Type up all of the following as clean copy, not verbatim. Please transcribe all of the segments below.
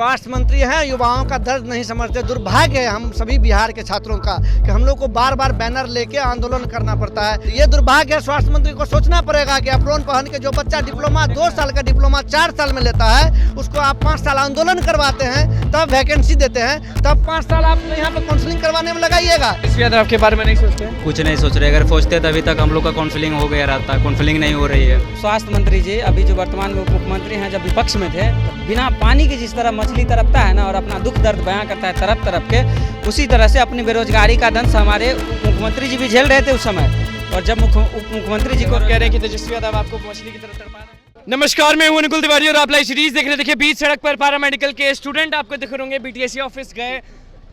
स्वास्थ्य मंत्री हैं, युवाओं का दर्द नहीं समझते। दुर्भाग्य है हम सभी बिहार के छात्रों का कि हम लोग को बार बार बैनर लेके आंदोलन करना पड़ता है। ये दुर्भाग्य है। स्वास्थ्य मंत्री को सोचना पड़ेगा कि अप्रोन पहन के जो बच्चा डिप्लोमा 2 साल का डिप्लोमा 4 साल में लेता है, उसको आप 5 साल आंदोलन करवाते हैं, तब वैकेंसी देते हैं, तब 5 साल आप यहाँ पे काउंसलिंग करवाने में लगाइएगा। इस यादव आपके बारे में नहीं सोचते? कुछ नहीं सोच रहे। अगर सोचते तभी तक हम लोग का काउंसलिंग हो गया रहता। काउंसलिंग नहीं हो रही है। स्वास्थ्य मंत्री जी अभी जो वर्तमान में उप मुख्यमंत्री हैं, जब विपक्ष में थे तो बिना पानी के जिस तरह मछली तरपता है ना और अपना दुख दर्द बयां करता है तरफ तरफ के, उसी तरह से अपनी बेरोजगारी का दंश हमारे उप मुख्यमंत्री जी भी झेल रहे थे उस समय। और जब उप मुख्यमंत्री जी को कह रहे हैं कि तेजस्वी यादव आपको मछली की तरह तड़पा रहे हैं। नमस्कार, मैं हूं अनुकुल तिवारी और आप लाइव सीरीज देख रहे हैं। देखिए, बीच सड़क पर पैरामेडिकल के स्टूडेंट आपको दिख रहे होंगे। बीटीएससी ऑफिस गए,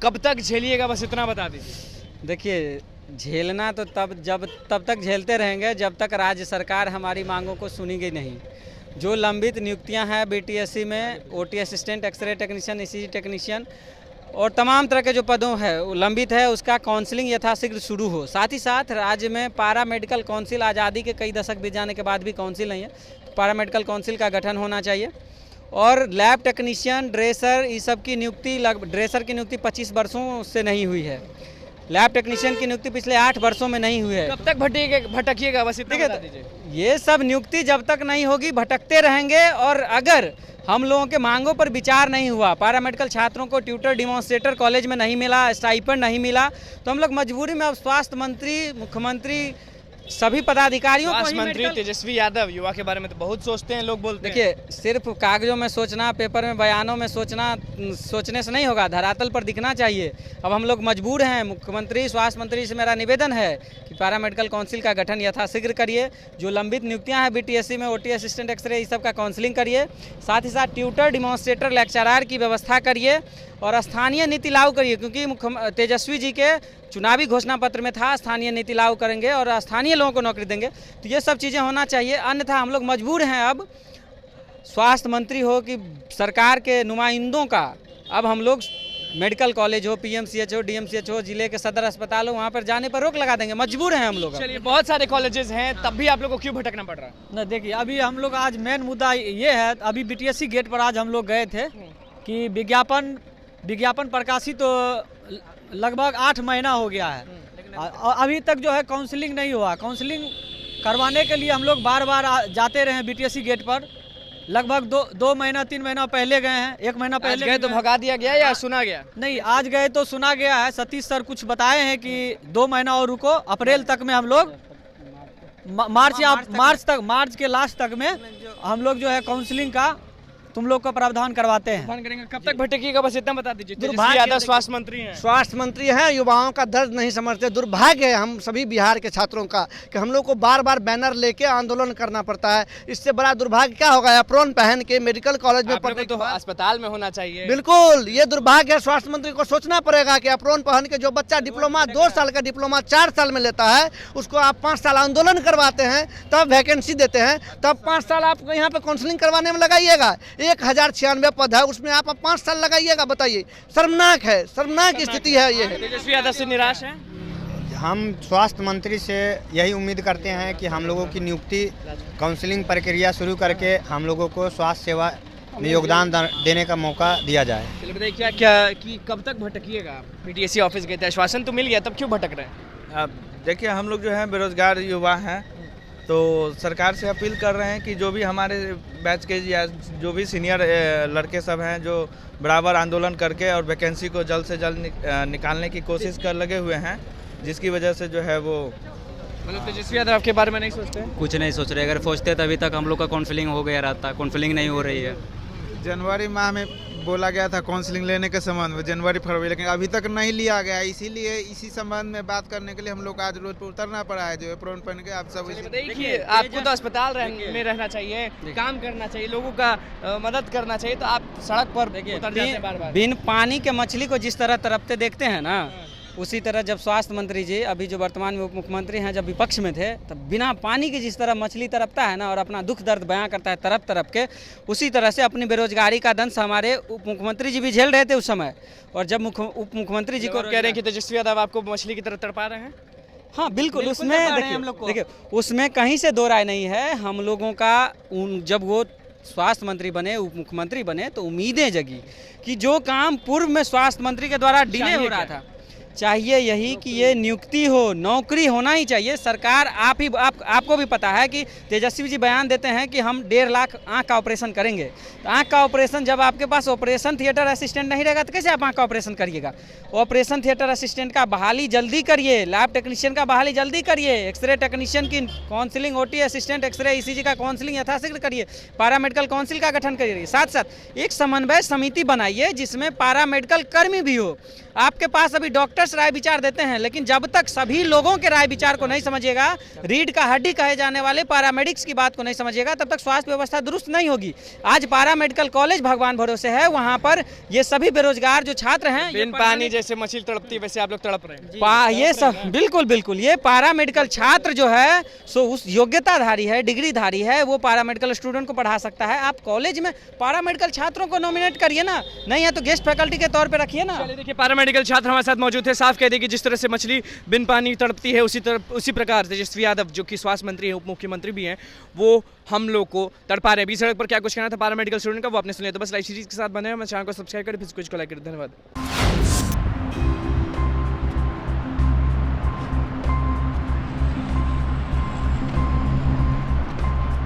कब तक झेलिएगा, बस इतना बता दीजिए। देखिए, झेलना तो तब तक झेलते रहेंगे जब तक राज्य सरकार हमारी मांगों को सुनेगी नहीं। जो लंबित नियुक्तियां हैं बीटीएससी में, OT assistant, X ray technician, ECG technician और तमाम तरह के जो पदों हैं वो लंबित है, उसका काउंसलिंग यथाशीघ्र शुरू हो। साथ ही साथ राज्य में पारा मेडिकल काउंसिल, आज़ादी के कई दशक बीत जाने के बाद भी काउंसिल नहीं है, पारा मेडिकल काउंसिल का गठन होना चाहिए। और लैब टेक्नीशियन, ड्रेसर, ये सब की नियुक्ति, ड्रेसर की नियुक्ति 25 वर्षों से नहीं हुई है। लैब टेक्नीशियन की नियुक्ति पिछले 8 वर्षों में नहीं हुई है। कब तक भटकिएगा, बस इतना बता दीजिए। ये सब नियुक्ति जब तक नहीं होगी भटकते रहेंगे। और अगर हम लोगों के मांगों पर विचार नहीं हुआ, पैरामेडिकल छात्रों को ट्यूटर, डिमॉन्स्ट्रेटर कॉलेज में नहीं मिला, स्टाइपेंड नहीं मिला, तो हम लोग मजबूरी में अब स्वास्थ्य मंत्री, मुख्यमंत्री, सभी पदाधिकारियों को मंत्री तेजस्वी यादव युवा के बारे में तो बहुत सोचते हैं, लोग बोलते हैं। देखिए, सिर्फ कागजों में सोचना, पेपर में, बयानों में सोचने से नहीं होगा, धरातल पर दिखना चाहिए। अब हम लोग मजबूर हैं। मुख्यमंत्री, स्वास्थ्य मंत्री से मेरा निवेदन है कि पैरामेडिकल काउंसिल का गठन यथाशीघ्र करिए। जो लंबित नियुक्तियां हैं बीटीएससी में, ओटी असिस्टेंट, एक्सरे, इस सब का काउंसलिंग करिए। साथ ही साथ ट्यूटर, डिमॉन्स्ट्रेटर, लेक्चरार की व्यवस्था करिए और स्थानीय नीति लागू करिए, क्योंकि तेजस्वी जी के चुनावी घोषणा पत्र में था स्थानीय नीति लागू करेंगे और स्थानीय लोगों को नौकरी देंगे। तो ये सब चीज़ें होना चाहिए, अन्यथा हम लोग मजबूर हैं। अब स्वास्थ्य मंत्री हो कि सरकार के नुमाइंदों का, अब हम लोग मेडिकल कॉलेज हो, पीएमसीएच हो, डीएमसीएच हो, जिले के सदर अस्पताल हो, वहाँ पर जाने पर रोक लगा देंगे। मजबूर हैं हम लोग। चलिए, बहुत सारे कॉलेजेस हैं, तब भी आप लोग को क्यों भटकना पड़ रहा है? न देखिए, अभी हम लोग आज मेन मुद्दा ये है, अभी बीटीएससी गेट पर आज हम लोग गए थे कि विज्ञापन प्रकाशित तो लगभग 8 महीना हो गया है, अभी तक जो है काउंसलिंग नहीं हुआ। काउंसलिंग करवाने के लिए हम लोग बार बार जाते रहे बीटीएससी गेट पर। लगभग 2 महीना 3 महीना पहले गए हैं, 1 महीना पहले गए तो भगा दिया गया या सुना गया? नहीं, आज गए तो सुना गया है। सतीश सर कुछ बताए हैं कि 2 महीना और रुको, अप्रैल तक में हम लोग मार्च के लास्ट तक में हम लोग जो है काउंसलिंग का तुम लोग का प्रावधान करवाते हैं। कब तक भटकेगा, बस इतना बता दीजिए। तेजस्वी यादव स्वास्थ्य मंत्री हैं। स्वास्थ्य मंत्री हैं, युवाओं का दर्द नहीं समझते। दुर्भाग्य है हम सभी बिहार के छात्रों का कि हम लोग को बार बार बैनर लेके आंदोलन करना पड़ता है। इससे बड़ा दुर्भाग्य क्या होगा? अप्रोन पहन के मेडिकल कॉलेज में पढ़ने तो अस्पताल में होना चाहिए। बिल्कुल, ये दुर्भाग्य है। स्वास्थ्य मंत्री को सोचना पड़ेगा कि अप्रोन पहन के जो बच्चा डिप्लोमा 2 साल का डिप्लोमा 4 साल में लेता है, उसको आप 5 साल आंदोलन करवाते हैं, तब वैकेंसी देते हैं, तब 5 साल आप यहाँ पे काउंसलिंग करवाने में लगाइएगा। 1096 पद है, उसमें आप 5 साल लगाइएगा। बताइए, शर्मनाक है, शर्मनाक स्थिति है ये। तेजस्वी यादव से निराश है। हम स्वास्थ्य मंत्री से यही उम्मीद करते हैं कि हम लोगों की नियुक्ति, काउंसलिंग प्रक्रिया शुरू करके हम लोगों को स्वास्थ्य सेवा में योगदान देने का मौका दिया जाए। चलिए बताइए, क्या कि कब तक भटकिएगा? बीटीएससी ऑफिस गए थे, आश्वासन तो मिल गया, तब क्यों भटक रहे हैं? अब देखिए, हम लोग जो है बेरोजगार युवा हैं, तो सरकार से अपील कर रहे हैं कि जो भी हमारे बैच के या जो भी सीनियर लड़के सब हैं, जो बराबर आंदोलन करके और वैकेंसी को जल्द से जल्द निकालने की कोशिश कर लगे हुए हैं, जिसकी वजह से जो है वो मतलब तेजस्वी यादव आपके बारे में नहीं सोचते? कुछ नहीं सोच रहे। अगर सोचते तभी तक हम लोग का काउंसलिंग हो गया रहता। काउंसलिंग नहीं हो रही है। जनवरी माह में बोला गया था काउंसलिंग लेने के संबंध में, जनवरी फरवरी, लेकिन अभी तक नहीं लिया गया। इसीलिए इसी संबंध में बात करने के लिए हम लोग आज रोड पर उतरना पड़ा है। जो अप्रोन पहन के आप सब देखिए, आपको तो अस्पताल में रहना चाहिए, काम करना चाहिए, लोगों का मदद करना चाहिए, तो आप सड़क पर उतर जाते हैं बार-बार। बिन पानी के मछली को जिस तरह तरपते देखते हैं ना, उसी तरह जब स्वास्थ्य मंत्री जी अभी जो वर्तमान में उप मुख्यमंत्री हैं, जब विपक्ष में थे, तब बिना पानी के जिस तरह मछली तरपता है ना और अपना दुख दर्द बयां करता है तरफ तरफ के, उसी तरह से अपनी बेरोजगारी का दंश हमारे उप मुख्यमंत्री जी भी झेल रहे थे उस समय। और जब उप मुख्यमंत्री जी को कह रहे हैं कि तेजस्वी यादव आपको मछली की तरह तड़पा रहे हैं। हाँ बिल्कुल, उसमें देखिए उसमें कहीं से दो राय नहीं है। हम लोगों का जब वो स्वास्थ्य मंत्री बने, उप मुख्यमंत्री बने, तो उम्मीदें जगी कि जो काम पूर्व में स्वास्थ्य मंत्री के द्वारा डिले हो रहा था, चाहिए यही कि ये नियुक्ति हो, नौकरी होना ही चाहिए। सरकार आपको भी पता है कि तेजस्वी जी बयान देते हैं कि हम 1.5 लाख आँख का ऑपरेशन करेंगे। तो आँख का ऑपरेशन, जब आपके पास ऑपरेशन थिएटर असिस्टेंट नहीं रहेगा तो कैसे आप आँख का ऑपरेशन करिएगा? ऑपरेशन थिएटर असिस्टेंट का बहाली जल्दी करिए, लैब टेक्नीशियन का बहाली जल्दी करिए, एक्सरे टेक्नीशियन की counselling, OT assistant, X ray ECG का काउंसलिंग यथाशीघ्र करिए, पैरामेडिकल काउंसिल का गठन करिए, साथ साथ एक समन्वय समिति बनाइए जिसमें पैरामेडिकल कर्मी भी हो। आपके पास अभी डॉक्टर्स राय विचार देते हैं, लेकिन जब तक सभी लोगों के राय विचार को नहीं समझिएगा, रीढ़ का हड्डी कहे जाने वाले पैरामेडिक्स की बात को नहीं समझिएगा, तब तक स्वास्थ्य व्यवस्था दुरुस्त नहीं होगी। आज पैरामेडिकल कॉलेज भगवान भरोसे है, वहां पर ये सभी बेरोजगार जो छात्र हैं, बिन पानी जैसे मछली तड़पती है वैसे आप लोग तड़प रहे हैं। ये सब बिल्कुल ये पैरामेडिकल छात्र जो है सो उस योग्यताधारी है, डिग्रीधारी है, वो पैरामेडिकल स्टूडेंट को पढ़ा सकता है। आप कॉलेज में पैरामेडिकल छात्रों को नॉमिनेट करिए ना, नहीं है तो गेस्ट फैकल्टी के तौर पे रखिए ना। देखिए पैरामेडिकल छात्र हमारे साथ मौजूद थे, साफ कह देगी जिस तरह से मछली बिन पानी तड़पती है उसी प्रकार तेजस्वी यादव जो कि स्वास्थ्य मंत्री हैं, उप मुख्यमंत्री भी हैं, वो हम लोग को तड़पा रहे हैं। बीच सड़क पर क्या कुछ कहना था पैरामेडिकल स्टूडेंट का वो आपने सुनिए। तो बस लाइव सीरीज के साथ बने हैं, मैं चैनल को सब्सक्राइब करें, फिर कुछ को लाइक करें। धन्यवाद।